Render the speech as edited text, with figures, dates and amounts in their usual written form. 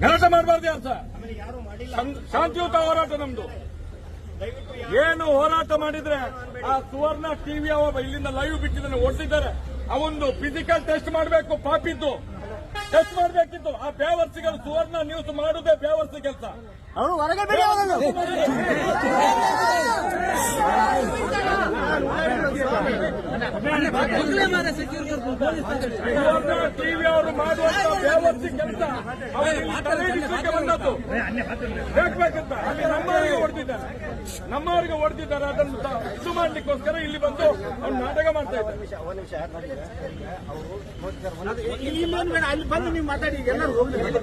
ಗಲಾಟೆ ಮಾಡಬಾರ್ದು ಯಾರು ಸರ್. ಶಾಂತಿಯುತ ಹೋರಾಟ ನಮ್ದು. ಏನು ಹೋರಾಟ ಮಾಡಿದ್ರೆ ಆ ಸುವರ್ಣ ಟಿವಿ ಇಲ್ಲಿಂದ ಲೈವ್ ಬಿಟ್ಟಿದ್ದಾನೆ, ಹೊಡೆದಿದ್ದಾರೆ. ಅವೊಂದು ಫಿಸಿಕಲ್ ಟೆಸ್ಟ್ ಮಾಡಬೇಕು, ಪಾಪಿದ್ದು ಟೆಸ್ಟ್ ಮಾಡಬೇಕಿತ್ತು. ಆ ಬೇವರ್ಸಿಗಳು ಸುವರ್ಣ ನ್ಯೂಸ್ ಮಾಡುದೇ ಬೇವರ್ಸಿ ಕೆಲಸ. ಅವನು ಹೊರಗೆ ಬಿಡಿ. ಟಿವಿ ಅವರು ಮಾಡುವಂತ ಬೇವರ್ಸಿ ಕೆಲಸ ಬಂದದ್ದು ಬೇಕಂತ ಅಲ್ಲಿ ನಮ್ಮವರಿಗೆ ಹೊಡೆದಿದ್ದಾರೆ. ಅದನ್ನು ಇದು ಮಾಡ್ಲಿಕ್ಕೋಸ್ಕರ ಇಲ್ಲಿ ಬಂದು ಅವ್ರು ನಾಟಕ ಮಾಡ್ತಾ ಇದ್ದಾರೆ. ಅಲ್ಲಿ ಬಂದು ನೀವು ಮಾತಾಡಿ, ಎಲ್ಲರೂ ಹೋಗುದಿಲ್ಲ.